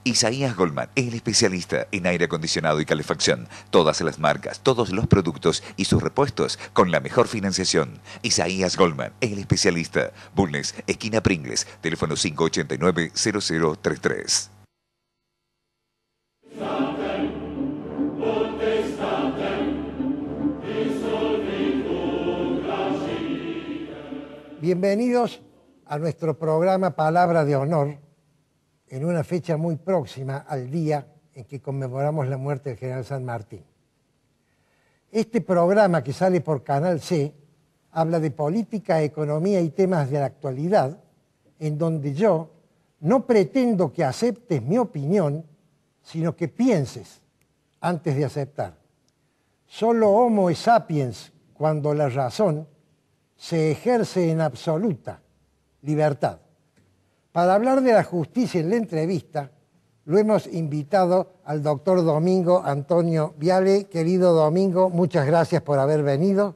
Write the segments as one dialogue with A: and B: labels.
A: Isaías Goldman, el especialista en aire acondicionado y calefacción. Todas las marcas, todos los productos y sus repuestos con la mejor financiación. Isaías Goldman, el especialista. Bulnes, esquina Pringles, teléfono 589-0033.
B: Bienvenidos a nuestro programa Palabra de Honor, en una fecha muy próxima al día en que conmemoramos la muerte del general San Martín. Este programa, que sale por Canal C, habla de política, economía y temas de la actualidad, en donde yo no pretendo que aceptes mi opinión, sino que pienses antes de aceptar. Solo Homo sapiens, cuando la razón se ejerce en absoluta libertad. Para hablar de la justicia en la entrevista, lo hemos invitado al doctor Domingo Antonio Viale. Querido Domingo, muchas gracias por haber venido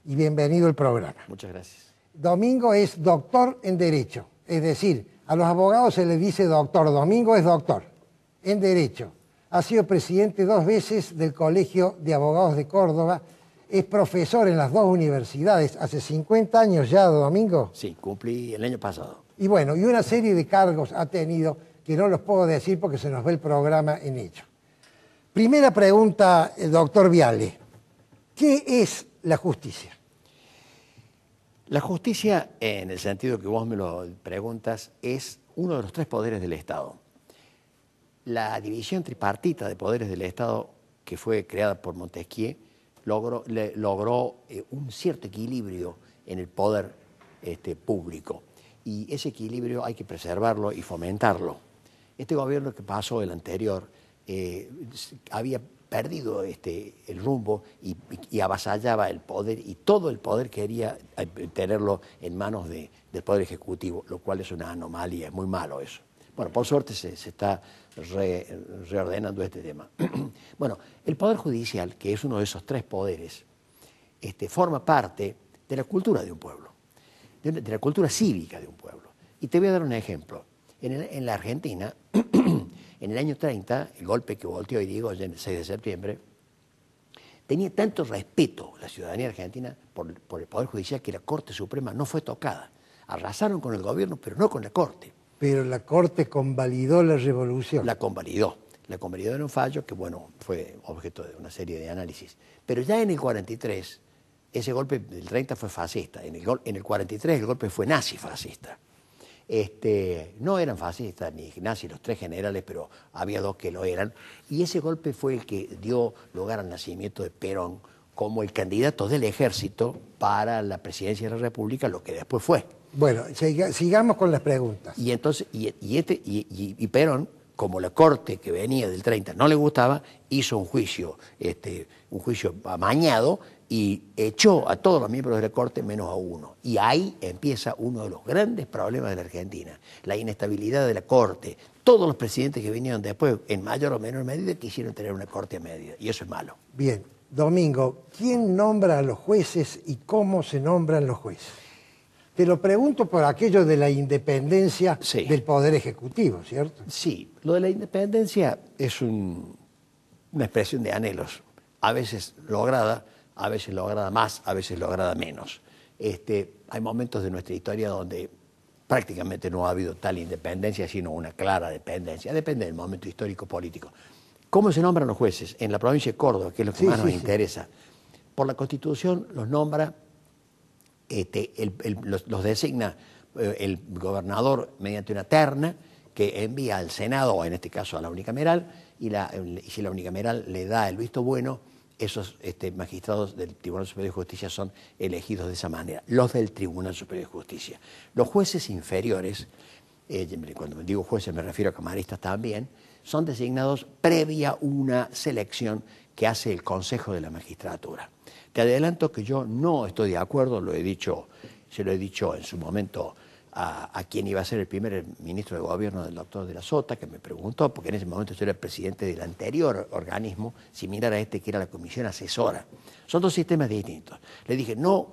B: y bienvenido al programa.
C: Muchas gracias.
B: Domingo es doctor en Derecho, es decir, a los abogados se les dice doctor. Domingo es doctor en Derecho. Ha sido presidente 2 veces del Colegio de Abogados de Córdoba. Es profesor en las 2 universidades. Hace 50 años ya, Domingo.
C: Sí, cumplí el año pasado.
B: Y bueno, y una serie de cargos ha tenido que no los puedo decir porque se nos ve el programa en hecho. Primera pregunta, doctor Viale. ¿Qué es la justicia?
C: La justicia, en el sentido que vos me lo preguntas, es uno de los 3 poderes del Estado. La división tripartita de poderes del Estado, que fue creada por Montesquieu, logró un cierto equilibrio en el poder público. Y ese equilibrio hay que preservarlo y fomentarlo. Este gobierno que pasó, el anterior, había perdido el rumbo y avasallaba el poder, y todo el poder quería tenerlo en manos del Poder Ejecutivo, lo cual es una anomalía, es muy malo eso. Bueno, por suerte se está reordenando este tema. Bueno, el Poder Judicial, que es uno de esos 3 poderes, forma parte de la cultura de un pueblo, de la cultura cívica de un pueblo. Y te voy a dar un ejemplo. En la Argentina, en el año 30, el golpe que volteó Irigoyen el 6 de septiembre, tenía tanto respeto la ciudadanía argentina por el Poder Judicial que la Corte Suprema no fue tocada. Arrasaron con el gobierno, pero no con la Corte.
B: Pero la Corte convalidó la revolución.
C: La convalidó en un fallo que, bueno, fue objeto de una serie de análisis. Pero ya en el 43, ese golpe del 30 fue fascista. En el 43 el golpe fue nazi-fascista. No eran fascistas ni nazis los 3 generales, pero había 2 que lo eran. Y ese golpe fue el que dio lugar al nacimiento de Perón como el candidato del ejército para la presidencia de la República, lo que después fue.
B: Bueno, sigamos con las preguntas.
C: Y entonces, y Perón, como la Corte que venía del 30 no le gustaba, hizo un juicio amañado y echó a todos los miembros de la Corte menos a uno. Y ahí empieza uno de los grandes problemas de la Argentina, la inestabilidad de la Corte. Todos los presidentes que vinieron después, en mayor o menor medida, quisieron tener una Corte a medida, y eso es malo.
B: Bien, Domingo, ¿quién nombra a los jueces y cómo se nombran los jueces? Te lo pregunto por aquello de la independencia del Poder Ejecutivo, ¿cierto? Sí,
C: lo de la independencia es una expresión de anhelos, a veces lograda más, a veces lograda menos. Hay momentos de nuestra historia donde prácticamente no ha habido tal independencia, sino una clara dependencia. Depende del momento histórico político. ¿Cómo se nombran los jueces? En la provincia de Córdoba, que es lo que más nos interesa. Por la Constitución los nombra, los designa el gobernador mediante una terna que envía al Senado, o en este caso a la unicameral, y si la unicameral le da el visto bueno, esos magistrados del Tribunal Superior de Justicia son elegidos de esa manera, los del Tribunal Superior de Justicia. Los jueces inferiores, cuando digo jueces me refiero a camaristas también, son designados previa una selección que hace el Consejo de la Magistratura. Te adelanto que yo no estoy de acuerdo, se lo he dicho en su momento a quien iba a ser el primer ministro de gobierno del doctor de la Sota, que me preguntó, porque en ese momento yo era presidente del anterior organismo, similar a este, que era la Comisión Asesora. Son dos sistemas distintos. Le dije, no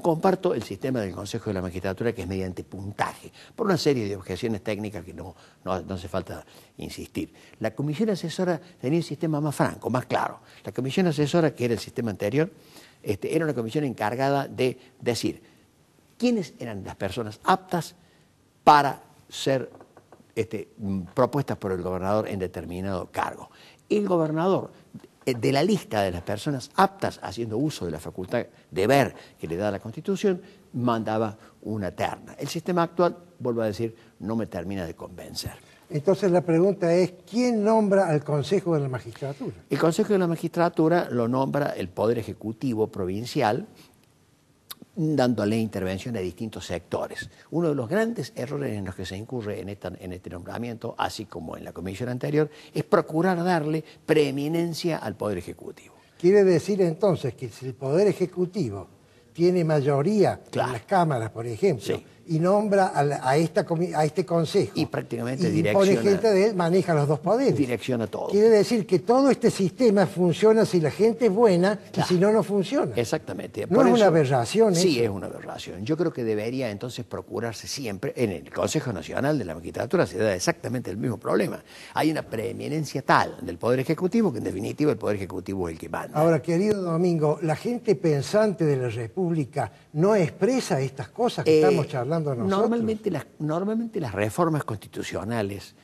C: comparto el sistema del Consejo de la Magistratura, que es mediante puntaje, por una serie de objeciones técnicas que no hace falta insistir. La Comisión Asesora tenía un sistema más franco, más claro. La Comisión Asesora, que era el sistema anterior, era una comisión encargada de decir quiénes eran las personas aptas para ser propuestas por el gobernador en determinado cargo. El gobernador, de la lista de las personas aptas, haciendo uso de la facultad de ver que le da la Constitución, mandaba una terna. El sistema actual, vuelvo a decir, no me termina de convencer.
B: Entonces la pregunta es, ¿quién nombra al Consejo de la Magistratura?
C: El Consejo de la Magistratura lo nombra el Poder Ejecutivo Provincial, dándole intervención a distintos sectores. Uno de los grandes errores en los que se incurre en este nombramiento, así como en la comisión anterior, es procurar darle preeminencia al Poder Ejecutivo.
B: Quiere decir entonces que si el Poder Ejecutivo tiene mayoría
C: Claro.
B: en las cámaras, por ejemplo,
C: Sí.
B: y nombra a este consejo
C: Y prácticamente
B: y pone
C: direcciona-
B: gente de él, maneja los dos poderes.
C: Direcciona todo.
B: Quiere decir que todo este sistema funciona si la gente es buena
C: Claro.
B: y si no, no funciona.
C: Exactamente.
B: ¿No
C: Por
B: es una
C: eso-
B: aberración
C: Sí,
B: eso?
C: es una aberración. Yo creo que debería entonces procurarse siempre, en el Consejo Nacional de la Magistratura se da exactamente el mismo problema. Hay una preeminencia tal del Poder Ejecutivo que en definitiva el Poder Ejecutivo es el que manda.
B: Ahora, querido Domingo, la gente pensante de la República no expresa estas cosas que estamos charlando nosotros.
C: Normalmente las reformas constitucionales,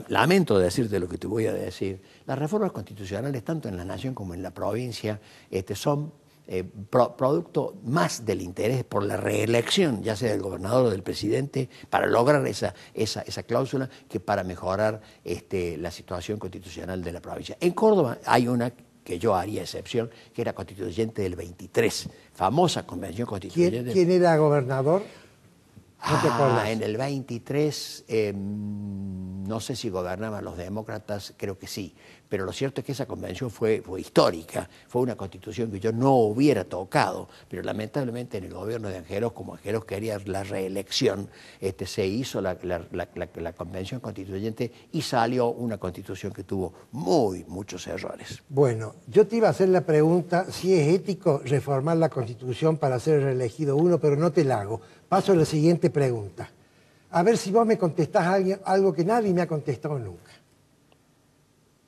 C: lamento decirte lo que te voy a decir, las reformas constitucionales tanto en la nación como en la provincia son producto más del interés por la reelección, ya sea del gobernador o del presidente, para lograr esa cláusula, que para mejorar la situación constitucional de la provincia. En Córdoba hay una que yo haría excepción, que era constituyente del 23, famosa convención constituyente.
B: ¿Quién era gobernador? ¿No te acordás?
C: En el 23, no sé si gobernaban los demócratas, creo que sí, pero lo cierto es que esa convención fue histórica, fue una constitución que yo no hubiera tocado, pero lamentablemente en el gobierno de Angelos, como Angelos quería la reelección, se hizo la convención constituyente y salió una constitución que tuvo muchos errores.
B: Bueno, yo te iba a hacer la pregunta si es ético reformar la Constitución para ser reelegido uno, pero no te la hago. Paso a la siguiente pregunta. A ver si vos me contestás algo que nadie me ha contestado nunca.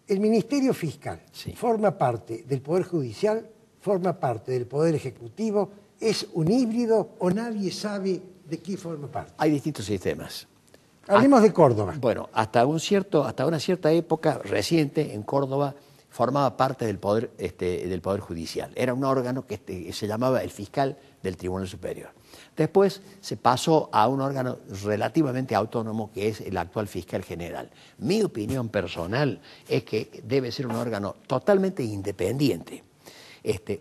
B: El Ministerio Fiscal
C: Sí.
B: forma parte del Poder Judicial, forma parte del Poder Ejecutivo, es un híbrido o nadie sabe de qué forma parte.
C: Hay distintos sistemas.
B: Hablemos de Córdoba.
C: Bueno, hasta una cierta época reciente en Córdoba formaba parte del poder judicial. Era un órgano que se llamaba el fiscal del Tribunal Superior. Después se pasó a un órgano relativamente autónomo que es el actual fiscal general. Mi opinión personal es que debe ser un órgano totalmente independiente.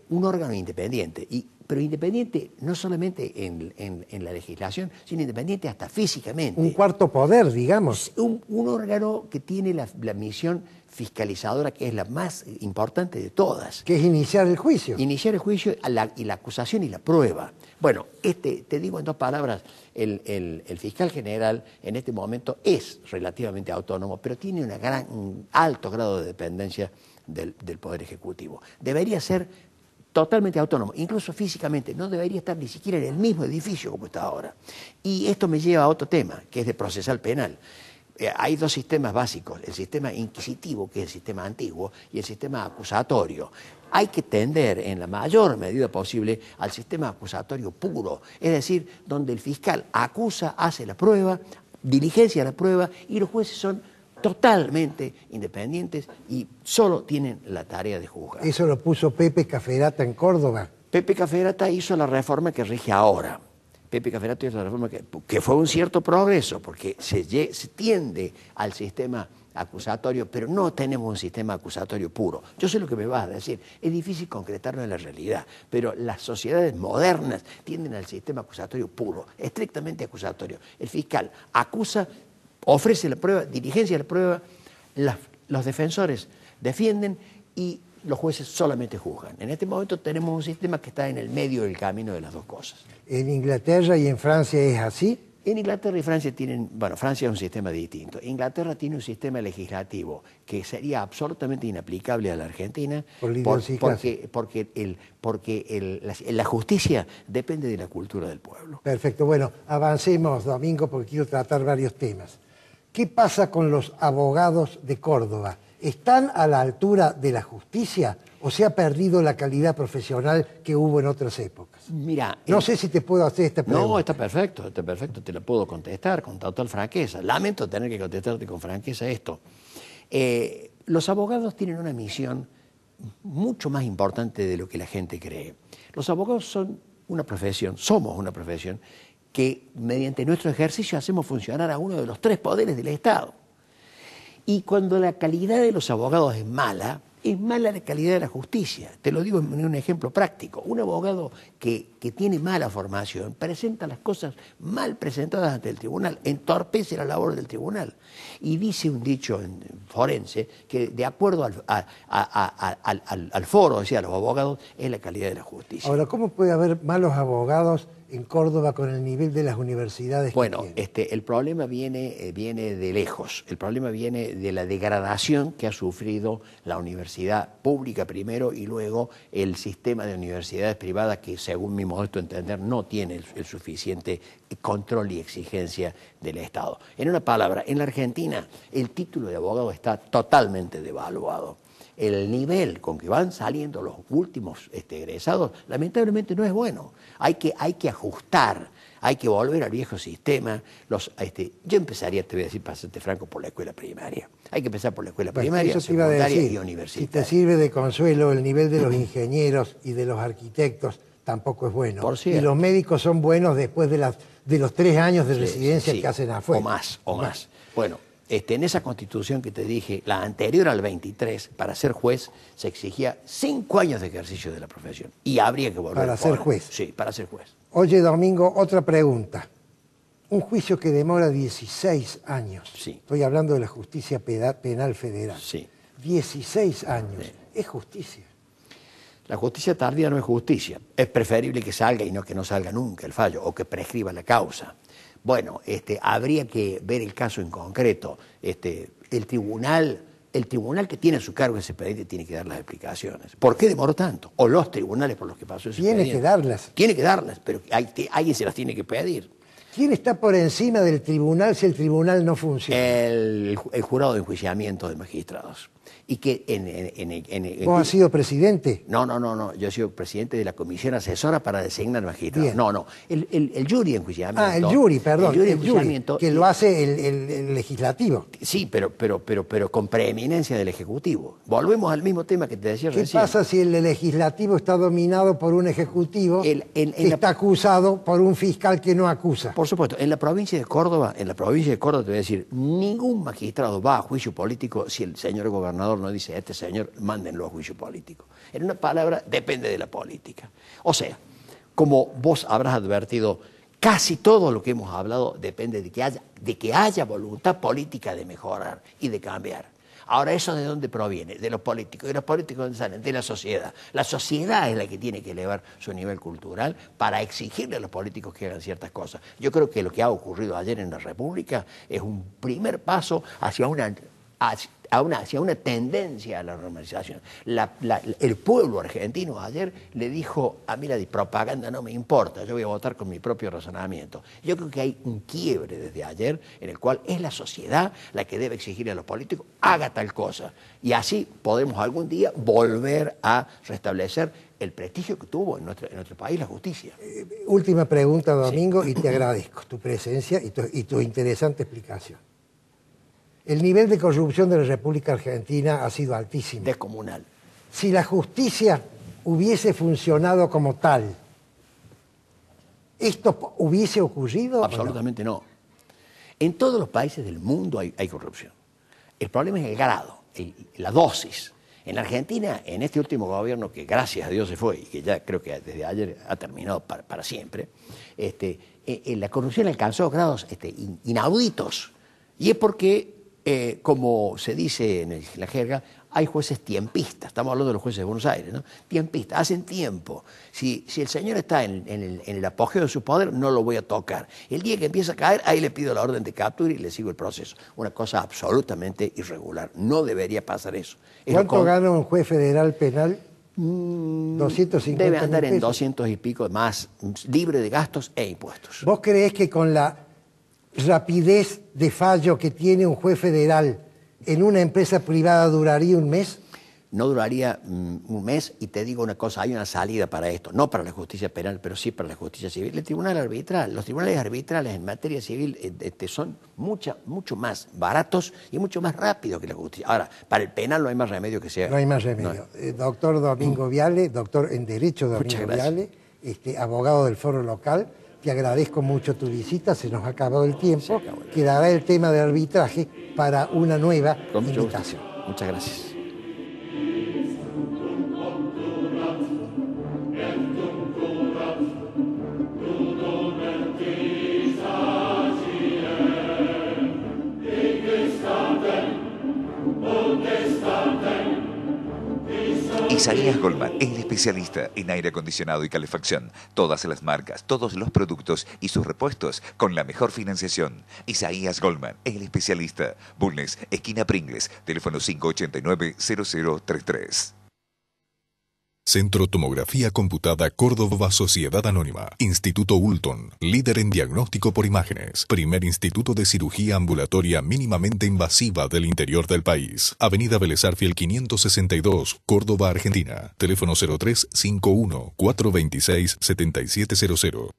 C: Un órgano independiente, pero independiente no solamente en la legislación, sino independiente hasta físicamente.
B: Un cuarto poder, digamos.
C: Un órgano que tiene la misión fiscalizadora, que es la más importante de todas.
B: Que es iniciar el juicio.
C: Iniciar el juicio y la acusación y la prueba. Bueno, te digo en dos palabras, el fiscal general en este momento es relativamente autónomo, pero tiene un alto grado de dependencia del Poder Ejecutivo. Debería ser totalmente autónomo, incluso físicamente, no debería estar ni siquiera en el mismo edificio como está ahora. Y esto me lleva a otro tema, que es de procesal penal. Hay dos sistemas básicos, el sistema inquisitivo, que es el sistema antiguo, y el sistema acusatorio. Hay que tender en la mayor medida posible al sistema acusatorio puro, es decir, donde el fiscal acusa, hace la prueba, diligencia la prueba, y los jueces son totalmente independientes y solo tienen la tarea de juzgar.
B: Eso lo puso Pepe Caferata en Córdoba.
C: Pepe Caferata hizo la reforma que rige ahora. Pepe Caferata hizo la reforma que fue un cierto progreso, porque se tiende al sistema acusatorio, pero no tenemos un sistema acusatorio puro. Yo sé lo que me vas a decir, es difícil concretarlo en la realidad, pero las sociedades modernas tienden al sistema acusatorio puro, estrictamente acusatorio. El fiscal acusa, ofrece la prueba, diligencia la prueba, los defensores defienden y los jueces solamente juzgan. En este momento tenemos un sistema que está en el medio del camino de las dos cosas.
B: En Inglaterra y en Francia es así.
C: En Inglaterra y Francia tienen, bueno, Francia es un sistema distinto. Inglaterra tiene un sistema legislativo que sería absolutamente inaplicable a la Argentina porque la justicia depende de la cultura del pueblo.
B: Perfecto, bueno, avancemos, Domingo, porque quiero tratar varios temas. ¿Qué pasa con los abogados de Córdoba? ¿Están a la altura de la justicia o se ha perdido la calidad profesional que hubo en otras épocas?
C: Mira,
B: no sé si te puedo hacer esta pregunta.
C: No, está perfecto, te la puedo contestar con total franqueza. Lamento tener que contestarte con franqueza esto. Los abogados tienen una misión mucho más importante de lo que la gente cree. Los abogados son una profesión, somos una profesión que mediante nuestro ejercicio hacemos funcionar a uno de los 3 poderes del Estado. Y cuando la calidad de los abogados es mala la calidad de la justicia. Te lo digo en un ejemplo práctico. Un abogado que tiene mala formación presenta las cosas mal presentadas ante el tribunal, entorpece la labor del tribunal. Y dice un dicho forense que de acuerdo al foro, o sea, los abogados, es la calidad de la justicia.
B: Ahora, ¿cómo puede haber malos abogados en Córdoba con el nivel de las universidades?
C: Bueno, el problema viene de lejos. El problema viene de la degradación que ha sufrido la universidad pública primero y luego el sistema de universidades privadas que, según mi modesto entender, no tiene el suficiente control y exigencia del Estado. En una palabra, en la Argentina el título de abogado está totalmente devaluado. El nivel con que van saliendo los últimos egresados, lamentablemente no es bueno. Hay que ajustar, hay que volver al viejo sistema. Yo empezaría, te voy a decir, para serte franco, por la escuela primaria. Hay que empezar por la escuela primaria, secundaria y universitaria.
B: Si te sirve de consuelo, el nivel de los ingenieros y de los arquitectos tampoco es bueno. Y los médicos son buenos después de los 3 años de residencia que hacen afuera.
C: O más. Bueno, en esa Constitución que te dije, la anterior al 23, para ser juez se exigía 5 años de ejercicio de la profesión. Y habría que volver
B: ¿Para ser juez?
C: Sí, para ser juez.
B: Oye, Domingo, otra pregunta. Un juicio que demora 16 años.
C: Sí.
B: Estoy hablando de la justicia penal federal.
C: Sí.
B: 16 años.
C: Sí.
B: ¿Es justicia?
C: La justicia tardía no es justicia. Es preferible que salga y no que no salga nunca el fallo o que prescriba la causa. Bueno, habría que ver el caso en concreto. El tribunal que tiene a su cargo ese expediente tiene que dar las explicaciones. ¿Por qué demoró tanto? O los tribunales por los que pasó ese expediente.
B: Tiene que darlas.
C: Tiene que darlas, pero alguien se las tiene que pedir.
B: ¿Quién está por encima del tribunal si el tribunal no funciona?
C: El jurado de enjuiciamiento de magistrados. Y que
B: ¿Vos has sido presidente?
C: No. Yo he sido presidente de la comisión asesora para designar magistrados.
B: Bien.
C: No. El jury de enjuiciamiento.
B: Ah, el jury, perdón.
C: El jury
B: que lo hace el legislativo.
C: Sí, pero con preeminencia del Ejecutivo. Volvemos al mismo tema que te decía recién.
B: ¿Qué pasa si el legislativo está dominado por un ejecutivo que está acusado por un fiscal que no acusa?
C: Por supuesto, en la provincia de Córdoba te voy a decir, ningún magistrado va a juicio político si el señor gobernador no dice a este señor, mándenlo a juicio político. En una palabra, depende de la política. O sea, como vos habrás advertido, casi todo lo que hemos hablado depende de que haya voluntad política de mejorar y de cambiar. Ahora, ¿eso de dónde proviene? De los políticos. ¿De los políticos dónde salen? De la sociedad. La sociedad es la que tiene que elevar su nivel cultural para exigirle a los políticos que hagan ciertas cosas. Yo creo que lo que ha ocurrido ayer en la República es un primer paso hacia una tendencia a la normalización. El pueblo argentino ayer le dijo, a mí la propaganda no me importa, yo voy a votar con mi propio razonamiento. Yo creo que hay un quiebre desde ayer en el cual es la sociedad la que debe exigirle a los políticos, haga tal cosa. Y así podemos algún día volver a restablecer el prestigio que tuvo en nuestro país la justicia.
B: Última pregunta, Domingo, sí. Y te agradezco tu presencia y tu interesante explicación. El nivel de corrupción de la República Argentina ha sido altísimo.
C: Descomunal.
B: Si la justicia hubiese funcionado como tal, ¿esto hubiese ocurrido?
C: Absolutamente no. En todos los países del mundo hay corrupción. El problema es el grado, la dosis. En la Argentina, en este último gobierno, que gracias a Dios se fue y que ya creo que desde ayer ha terminado para siempre, la corrupción alcanzó grados inauditos. Y es porque, como se dice en la jerga, Hay jueces tiempistas, estamos hablando de los jueces de Buenos Aires, ¿no? Tiempistas, hacen tiempo. Si el señor está en el apogeo de su poder, no lo voy a tocar. El día que empieza a caer, ahí le pido la orden de captura y le sigo el proceso. Una cosa absolutamente irregular. No debería pasar eso.
B: ¿Cuánto gana un juez federal penal? 250
C: debe andar
B: mil
C: en
B: pesos.
C: 200 y pico más, libre de gastos e impuestos.
B: ¿Vos creés que con la rapidez de fallo que tiene un juez federal en una empresa privada duraría un mes?
C: No duraría un mes, y te digo una cosa, hay una salida para esto, no para la justicia penal, pero sí para la justicia civil. El tribunal arbitral, los tribunales arbitrales en materia civil son mucho más baratos y mucho más rápidos que la justicia. Ahora, para el penal no hay más remedio que sea.
B: No hay más remedio.
C: No.
B: Doctor Domingo Viale, doctor en Derecho Domingo Viale, abogado del Foro Local, te agradezco mucho tu visita, se nos ha acabado el tiempo. Quedará el tema de arbitraje para una nueva invitación.
C: Muchas gracias.
A: Isaías Goldman, el especialista en aire acondicionado y calefacción. Todas las marcas, todos los productos y sus repuestos con la mejor financiación. Isaías Goldman, el especialista. Bulnes, esquina Pringles, teléfono 589-0033.
D: Centro Tomografía Computada Córdoba Sociedad Anónima. Instituto Ulton, líder en diagnóstico por imágenes. Primer instituto de cirugía ambulatoria mínimamente invasiva del interior del país. Avenida Vélez Arfiel 562, Córdoba, Argentina. Teléfono 0351-426-7700.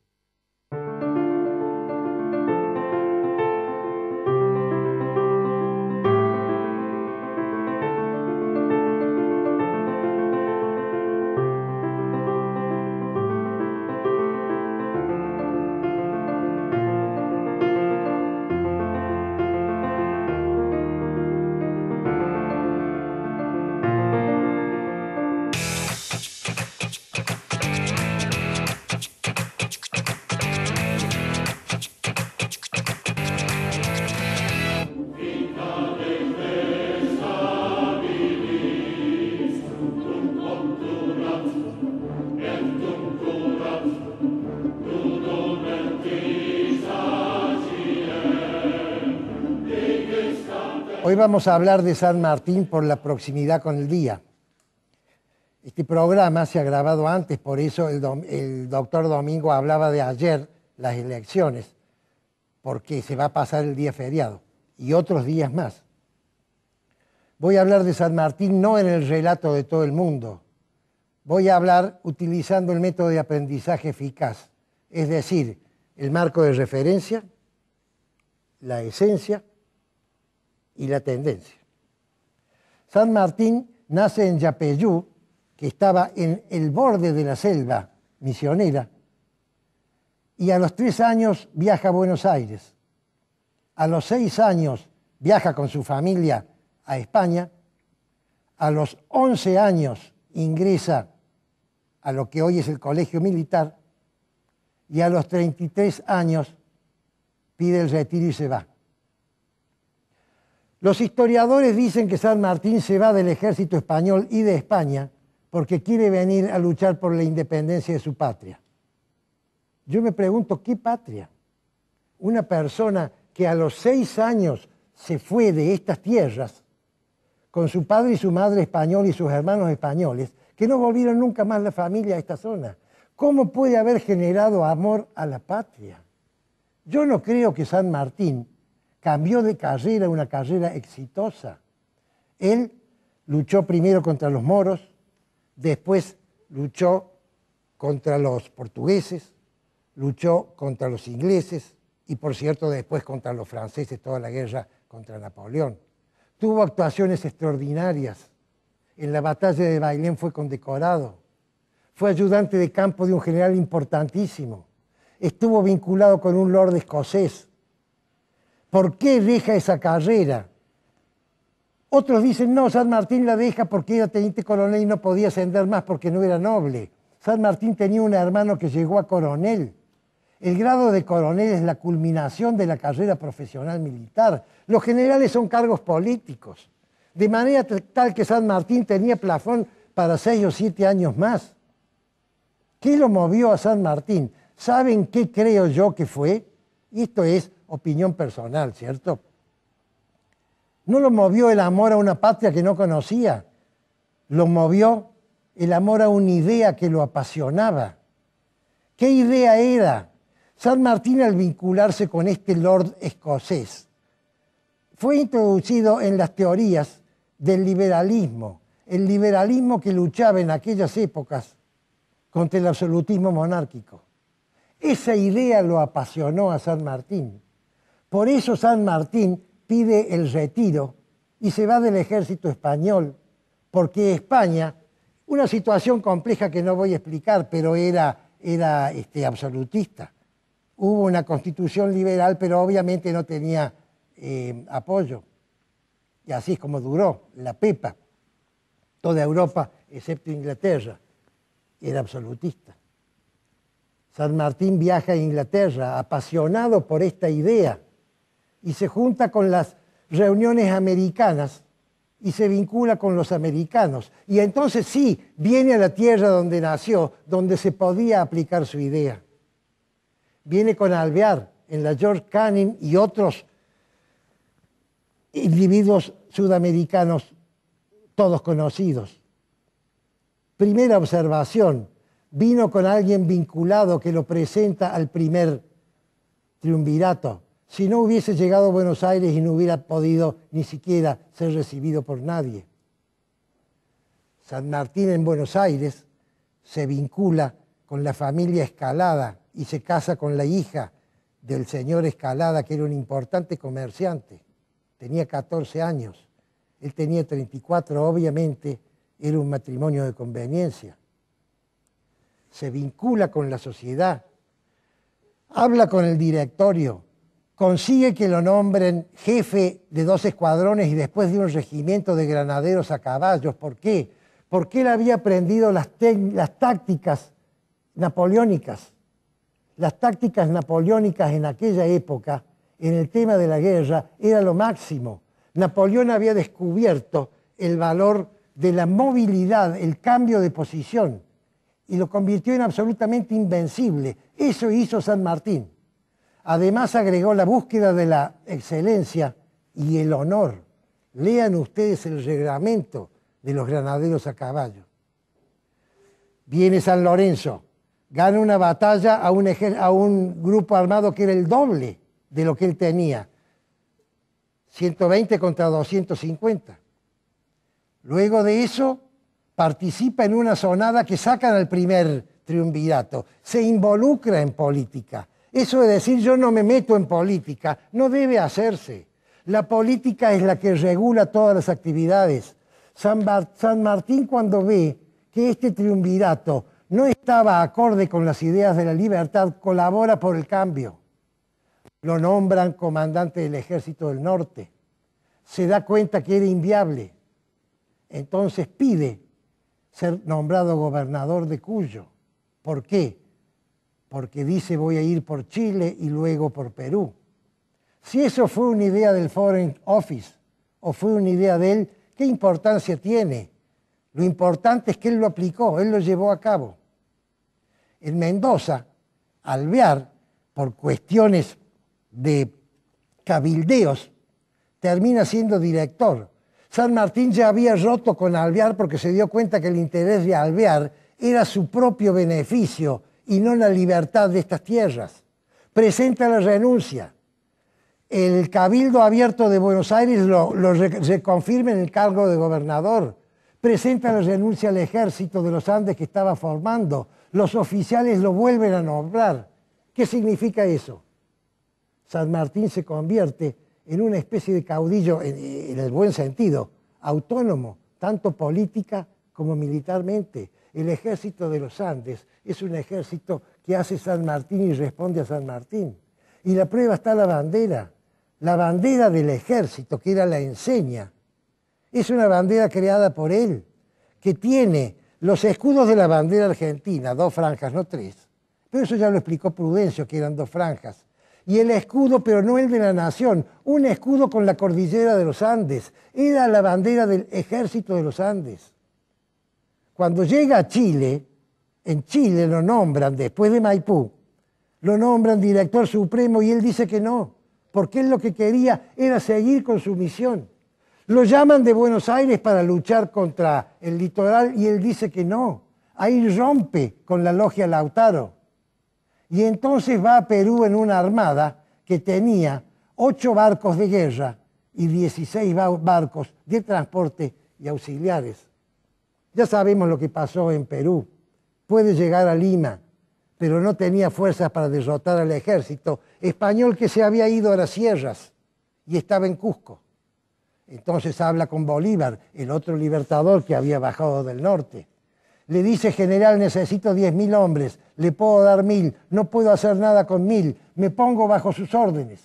B: Hoy vamos a hablar de San Martín por la proximidad con el día. Este programa se ha grabado antes, por eso el doctor Domingo hablaba de ayer, las elecciones, porque se va a pasar el día feriado y otros días más. Voy a hablar de San Martín no en el relato de todo el mundo. Voy a hablar utilizando el método de aprendizaje eficaz, es decir, el marco de referencia, la esencia y la tendencia. San Martín nace en Yapeyú, que estaba en el borde de la selva misionera, y a los 3 años viaja a Buenos Aires. A los 6 años viaja con su familia a España. A los 11 años ingresa a lo que hoy es el Colegio Militar, y a los 33 años pide el retiro y se va. Los historiadores dicen que San Martín se va del ejército español y de España porque quiere venir a luchar por la independencia de su patria. Yo me pregunto, ¿qué patria? Una persona que a los 6 años se fue de estas tierras con su padre y su madre español y sus hermanos españoles, que no volvieron nunca más la familia a esta zona. ¿Cómo puede haber generado amor a la patria? Yo no creo que San Martín cambió de carrera, una carrera exitosa. Él luchó primero contra los moros, después luchó contra los portugueses, luchó contra los ingleses y, por cierto, después contra los franceses, toda la guerra contra Napoleón. Tuvo actuaciones extraordinarias. En la batalla de Bailén fue condecorado. Fue ayudante de campo de un general importantísimo. Estuvo vinculado con un lord escocés. ¿Por qué deja esa carrera? Otros dicen, no, San Martín la deja porque era teniente coronel y no podía ascender más porque no era noble. San Martín tenía un hermano que llegó a coronel. El grado de coronel es la culminación de la carrera profesional militar. Los generales son cargos políticos. de manera tal que San Martín tenía plafón para 6 o 7 años más. ¿Qué lo movió a San Martín? ¿Saben qué creo yo que fue? Y esto es opinión personal, ¿cierto? No lo movió el amor a una patria que no conocía, lo movió el amor a una idea que lo apasionaba. ¿Qué idea era? San Martín, al vincularse con este lord escocés, fue introducido en las teorías del liberalismo, el liberalismo que luchaba en aquellas épocas contra el absolutismo monárquico. Esa idea lo apasionó a San Martín. Por eso San Martín pide el retiro y se va del ejército español, porque España, una situación compleja que no voy a explicar, pero era absolutista. Hubo una constitución liberal, pero obviamente no tenía apoyo. Y así es como duró la Pepa. Toda Europa, excepto Inglaterra, era absolutista. San Martín viaja a Inglaterra, apasionado por esta idea, y se junta con las reuniones americanas y se vincula con los americanos. Y entonces sí, viene a la tierra donde nació, donde se podía aplicar su idea. Viene con Alvear en la George Canning y otros individuos sudamericanos, todos conocidos. Primera observación, vino con alguien vinculado que lo presenta al primer triunvirato. Si no hubiese llegado a Buenos Aires y no hubiera podido ni siquiera ser recibido por nadie. San Martín en Buenos Aires se vincula con la familia Escalada y se casa con la hija del señor Escalada, que era un importante comerciante. Tenía 14 años, él tenía 34, obviamente era un matrimonio de conveniencia. Se vincula con la sociedad, habla con el directorio, consigue que lo nombren jefe de 2 escuadrones y después de un regimiento de granaderos a caballos. ¿Por qué? Porque él había aprendido las tácticas napoleónicas. Las tácticas napoleónicas en aquella época, en el tema de la guerra, era lo máximo. Napoleón había descubierto el valor de la movilidad, el cambio de posición, y lo convirtió en absolutamente invencible. Eso hizo San Martín. Además agregó la búsqueda de la excelencia y el honor. Lean ustedes el reglamento de los granaderos a caballo. Viene San Lorenzo, gana una batalla a un grupo armado que era el doble de lo que él tenía. 120 contra 250. Luego de eso, participa en una sonada que sacan al primer triunvirato. Se involucra en política. Eso de decir yo no me meto en política no debe hacerse. La política es la que regula todas las actividades. San Martín, cuando ve que este triunvirato no estaba acorde con las ideas de la libertad, colabora por el cambio. Lo nombran comandante del Ejército del Norte. Se da cuenta que era inviable. Entonces pide ser nombrado gobernador de Cuyo. ¿Por qué? Porque dice voy a ir por Chile y luego por Perú. Si eso fue una idea del Foreign Office o fue una idea de él, ¿qué importancia tiene? Lo importante es que él lo aplicó, él lo llevó a cabo. En Mendoza, Alvear, por cuestiones de cabildeos, termina siendo director. San Martín ya había roto con Alvear porque se dio cuenta que el interés de Alvear era su propio beneficio y no la libertad de estas tierras. Presenta la renuncia. El Cabildo Abierto de Buenos Aires lo reconfirma en el cargo de gobernador. Presenta la renuncia al ejército de los Andes que estaba formando. Los oficiales lo vuelven a nombrar. ¿Qué significa eso? San Martín se convierte en una especie de caudillo, en el buen sentido, autónomo, tanto política como militarmente. El ejército de los Andes es un ejército que hace San Martín y responde a San Martín. Y la prueba está la bandera del ejército, que era la enseña. Es una bandera creada por él, que tiene los escudos de la bandera argentina, 2 franjas, no 3. Pero eso ya lo explicó Prudencio, que eran 2 franjas. Y el escudo, pero no el de la nación, un escudo con la cordillera de los Andes. Era la bandera del ejército de los Andes. Cuando llega a Chile, en Chile lo nombran, después de Maipú, lo nombran director supremo y él dice que no, porque él lo que quería era seguir con su misión. Lo llaman de Buenos Aires para luchar contra el litoral y él dice que no. Ahí rompe con la logia Lautaro. Y entonces va a Perú en una armada que tenía 8 barcos de guerra y 16 barcos de transporte y auxiliares. Ya sabemos lo que pasó en Perú. Puede llegar a Lima, pero no tenía fuerzas para derrotar al ejército español que se había ido a las sierras y estaba en Cusco. Entonces habla con Bolívar, el otro libertador que había bajado del norte. Le dice: general, necesito 10.000 hombres, le puedo dar 1.000, no puedo hacer nada con 1.000, me pongo bajo sus órdenes.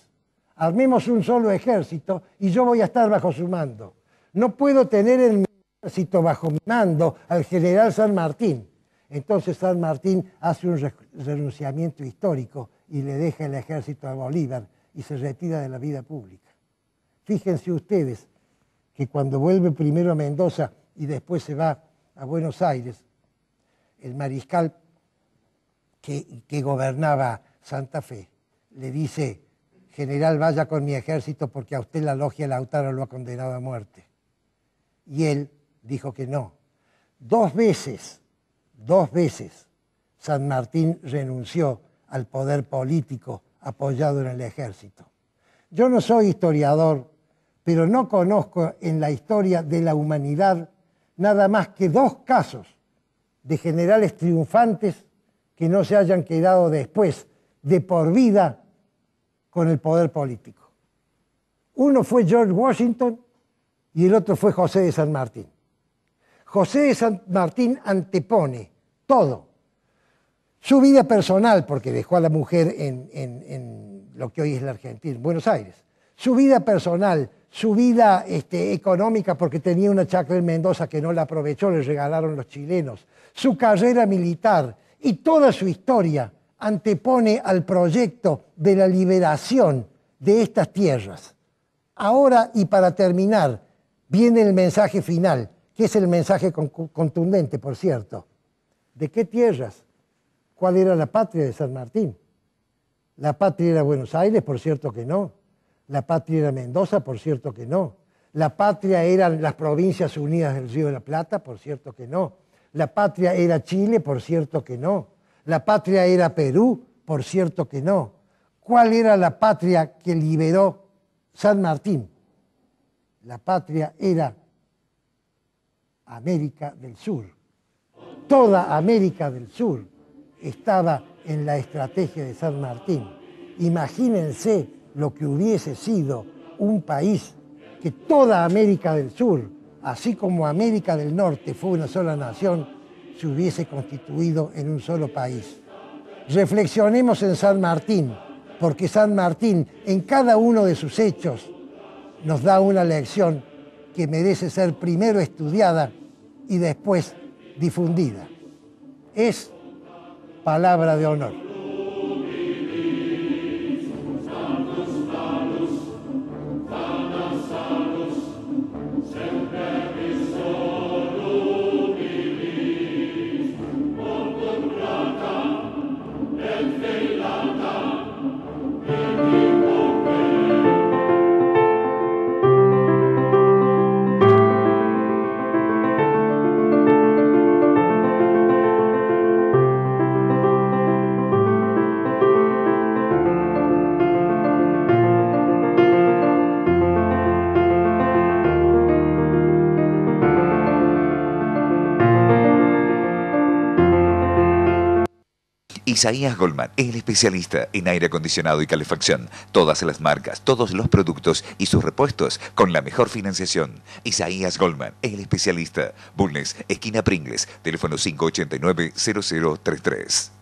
B: Armemos un solo ejército y yo voy a estar bajo su mando. No puedo tener en mi ejército bajo mi mando al general San Martín. Entonces San Martín hace un renunciamiento histórico y le deja el ejército a Bolívar y se retira de la vida pública. Fíjense ustedes que cuando vuelve primero a Mendoza y después se va a Buenos Aires, el mariscal que gobernaba Santa Fe le dice: general, vaya con mi ejército porque a usted la logia Lautaro lo ha condenado a muerte. Y él dijo que no. 2 veces, San Martín renunció al poder político apoyado en el ejército. Yo no soy historiador, pero no conozco en la historia de la humanidad nada más que 2 casos de generales triunfantes que no se hayan quedado después de por vida con el poder político. Uno fue George Washington y el otro fue José de San Martín. José de San Martín antepone todo. Su vida personal, porque dejó a la mujer en lo que hoy es la Argentina, en Buenos Aires. Su vida personal, su vida económica, porque tenía una chacra en Mendoza que no la aprovechó, le regalaron los chilenos. Su carrera militar y toda su historia antepone al proyecto de la liberación de estas tierras. Ahora, y para terminar, viene el mensaje final, que es el mensaje contundente, por cierto. ¿De qué tierras? ¿Cuál era la patria de San Martín? ¿La patria era Buenos Aires? Por cierto que no. ¿La patria era Mendoza? Por cierto que no. ¿La patria eran las Provincias Unidas del Río de la Plata? Por cierto que no. ¿La patria era Chile? Por cierto que no. ¿La patria era Perú? Por cierto que no. ¿Cuál era la patria que liberó San Martín? La patria era América del Sur. Toda América del Sur estaba en la estrategia de San Martín. Imagínense lo que hubiese sido un país que toda América del Sur, así como América del Norte fue una sola nación, se hubiese constituido en un solo país. Reflexionemos en San Martín, porque San Martín, en cada uno de sus hechos, nos da una lección que merece ser primero estudiada y después difundida. Es palabra de honor.
A: Isaías Goldman, el especialista en aire acondicionado y calefacción. Todas las marcas, todos los productos y sus repuestos con la mejor financiación. Isaías Goldman, el especialista. Bulnes, esquina Pringles, teléfono 589-0033.